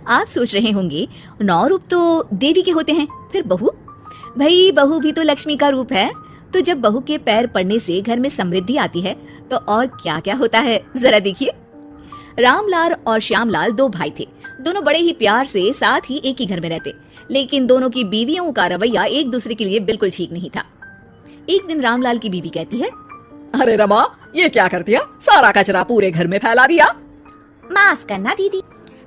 आप सोच रहे होंगे 9 रूप तो देवी के होते हैं, फिर बहू? भाई बहू भी तो लक्ष्मी का रूप है। तो जब बहू के पैर पड़ने से घर में समृद्धि आती है तो और क्या क्या होता है जरा देखिए। रामलाल और श्यामलाल 2 भाई थे। दोनों बड़े ही प्यार से साथ ही एक ही घर में रहते, लेकिन दोनों की बीवियों का रवैया एक दूसरे के लिए बिल्कुल ठीक नहीं था। एक दिन रामलाल की बीवी कहती है, अरे रमा, ये क्या कर दिया? सारा कचरा पूरे घर में फैला दिया। माफ करना दीदी,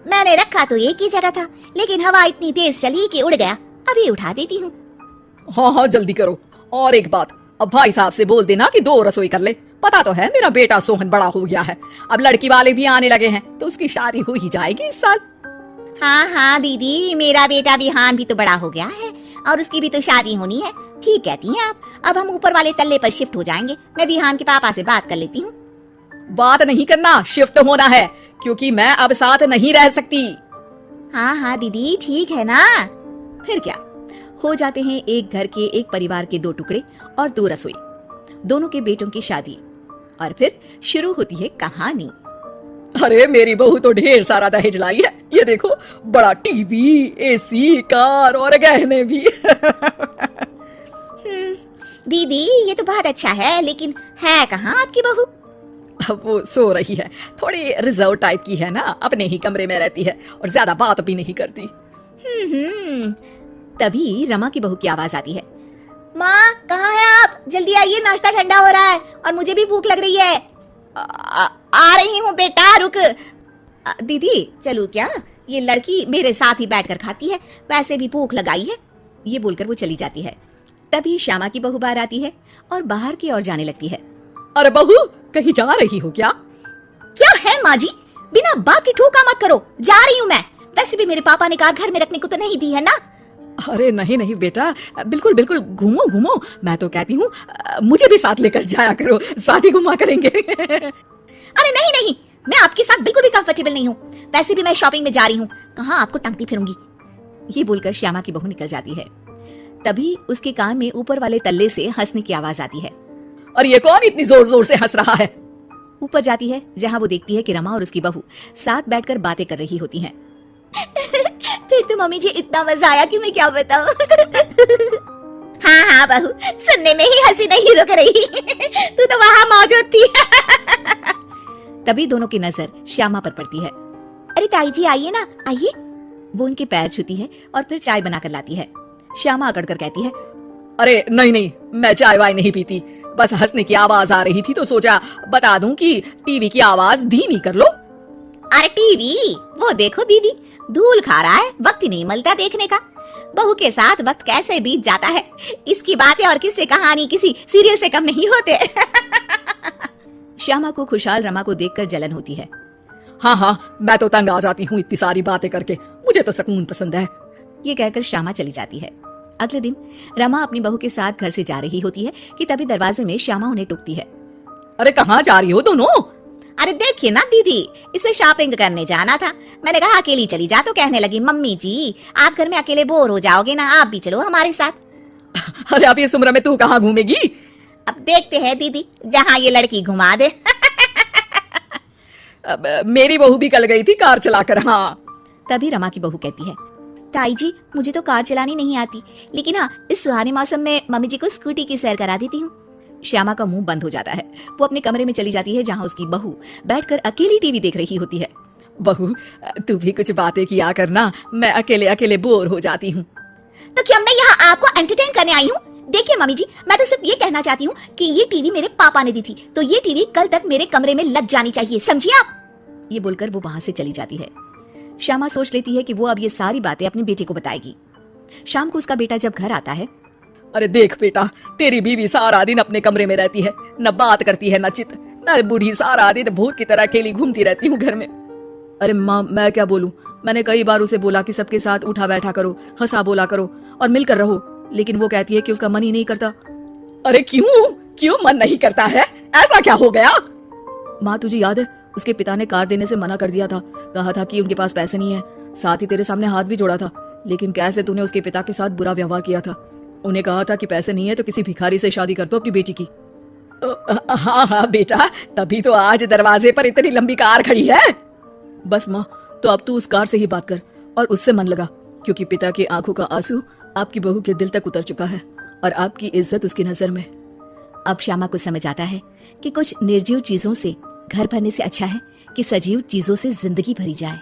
मैंने रखा तो एक ही जगह था, लेकिन हवा इतनी तेज चली कि उड़ गया। अभी उठा देती हूँ। हाँ जल्दी करो। और एक बात, अब भाई साहब से बोल देना कि 2 रसोई कर ले। पता तो है मेरा बेटा सोहन बड़ा हो गया है, अब लड़की वाले भी आने लगे हैं, तो उसकी शादी हो ही जाएगी इस साल। हाँ दीदी, मेरा बेटा विहान भी तो बड़ा हो गया है और उसकी भी तो शादी होनी है। ठीक कहती हैं आप। अब हम ऊपर वाले तल्ले पर शिफ्ट हो जाएंगे। मैं विहान के पापा से बात कर लेती हूँ। बात नहीं करना, शिफ्ट होना है, क्योंकि मैं अब साथ नहीं रह सकती। हाँ दीदी, ठीक है ना। फिर क्या हो जाते हैं एक घर के, एक परिवार के 2 टुकड़े और 2 रसोई, दोनों के बेटों की शादी। और फिर शुरू होती है कहानी। अरे मेरी बहू तो ढेर सारा दहेज लाई है। ये देखो, बड़ा टीवी, एसी, कार और गहने भी। दीदी ये तो बहुत अच्छा है, लेकिन है कहाँ आपकी बहू? अब वो सो रही है, थोड़ी रिजर्व टाइप की है ना, अपने ही कमरे में रहती है और ज्यादा बात भी नहीं करती। तभी रमा की बहू की आवाज आती है, माँ कहाँ है आप? जल्दी आइए, नाश्ता ठंडा हो रहा है और मुझे भी भूख लग रही है। आ रही हूँ बेटा, रुक। दीदी चलूं क्या? ये लड़की मेरे साथ ही बैठकर खाती है, वैसे भी भूख लगाई है। ये बोलकर वो चली जाती है। तभी श्यामा की बहू बाहर आती है और बाहर की ओर जाने लगती है। अरे बहू, कहीं जा रही हो क्या? क्या है माँ जी, बिना बात की ठोका मत करो। जा रही हूँ मैं। वैसे भी मेरे पापा ने कार घर में रखने को तो नहीं दी है ना। अरे नहीं बेटा, बिल्कुल बिल्कुल, घूमो। मैं तो कहती हूँ मुझे भी साथ लेकर जाया करो, साथ ही घुमा करेंगे। अरे नहीं, मैं आपके साथ बिल्कुल भी कंफर्टेबल नहीं हूँ। वैसे भी मैं शॉपिंग में जा रही हूँ, कहाँ आपको टांगती फिरूंगी। ये बोलकर श्यामा की बहू निकल जाती है। तभी उसके कान में ऊपर वाले तल्ले से हंसने की आवाज आती है। और ये कौन इतनी जोर जोर से हंस रहा है? ऊपर जाती है, जहाँ वो देखती है कि रमा और उसकी बहू साथ बैठकर बातें कर रही होती हैं। फिर तो मम्मी जी इतना मजा आया कि मैं क्या बताऊं। हाँ बहू, सुनने में ही हंसी नहीं रुक रही। तू तो वहाँ मौजूद थी। तभी दोनों की नजर श्यामा पर पड़ती है। अरे ताई जी आइए ना, आइए। वो उनके पैर छूती है और फिर चाय बनाकर लाती है। श्यामा अकड़कर कहती है, अरे नहीं, मैं चाय वाय नहीं पीती। बस हंसने की आवाज आ रही थी तो सोचा बता दूं कि टीवी की आवाज धीमी कर लो। अरे टीवी, वो देखो दीदी, धूल खा रहा है, वक्त ही नहीं मिलता देखने का। बहू के साथ वक्त कैसे बीत जाता है, इसकी बातें और किस्से कहानी किसी सीरियल से कम नहीं होते। श्यामा को खुशहाल रमा को देखकर जलन होती है। हाँ, मैं तो तंग आ जाती हूँ इतनी सारी बातें करके, मुझे तो सुकून पसंद है। ये कहकर श्यामा चली जाती है। अगले दिन रमा अपनी बहू के साथ घर से जा रही होती है कि तभी दरवाजे में श्यामा उन्हें टोकती है। अरे कहाँ जा रही हो दोनों? अरे देखिए ना दीदी, इसे शॉपिंग करने जाना था। मैंने कहा अकेली चली जा, तो कहने लगी मम्मी जी आप घर में अकेले बोर हो जाओगे ना, आप भी चलो हमारे साथ। अरे अब इस उम्र में तू कहाँ घूमेगी? अब देखते हैं दीदी, जहाँ ये लड़की घुमा दे। मेरी बहू भी कल गई थी कार चलाकर। हाँ। तभी रमा की बहू कहती है, ताई जी मुझे तो कार चलानी नहीं आती, लेकिन हाँ इस सुहाने मौसम में मम्मी जी को स्कूटी की सैर करा देती हूँ। श्यामा का मुंह बंद हो जाता है। वो अपने कमरे में चली जाती है, जहाँ उसकी बहू बैठकर अकेली टीवी देख रही होती है। बहू तू भी कुछ बातें किया करना, मैं अकेले अकेले बोर हो जाती हूँ। तो क्या मैं यहाँ आपको एंटरटेन करने आई हूँ? देखिए मम्मी जी, मैं तो सिर्फ ये कहना चाहती हूँ कि ये टीवी मेरे पापा ने दी थी, तो ये टीवी कल तक मेरे कमरे में लग जानी चाहिए, समझिए आप। ये बोलकर वो वहां से चली जाती है। श्यामा सोच लेती है कि वो अब ये सारी बातें अपनी बेटी को बताएगी। शाम को उसका बेटा जब घर आता है, अरे देख बेटा, तेरी बीवी सारा दिन अपने कमरे में रहती है, न बात करती है न चित। मैं बूढ़ी सारा दिन भूत की तरह अकेली घूमती रहती हूँ घर में। अरे माँ, मैं क्या बोलूँ? मैंने कई बार उसे बोला कि सबके साथ उठा बैठा करो, हंसा बोला करो और मिलकर रहो, लेकिन वो कहती है कि उसका मन ही नहीं करता। अरे क्यों मन नहीं करता है? ऐसा क्या हो गया? माँ तुझे याद है, उसके पिता ने कार देने से मना कर दिया था, कहा था कि उनके पास पैसे नहीं है, साथ ही तेरे सामने हाथ भी जोड़ा था, लेकिन कैसे तूने उसके पिता के साथ बुरा व्यवहार किया था। उन्हें कहा था कि पैसे नहीं है तो किसी भिखारी से शादी कर दो अपनी बेटी की। हाँ बेटा, तभी तो आज दरवाजे पर इतनी लंबी कार खड़ी है। बस माँ, तो अब तू उस कार से ही बात कर और उससे मन लगा, क्योंकि पिता की आंखों का आंसू आपकी बहू के दिल तक उतर चुका है और आपकी इज्जत उसकी नजर में। अब श्यामा को समझ आता है कि कुछ निर्जीव चीजों से घर भरने से अच्छा है कि सजीव चीजों से जिंदगी भरी जाए।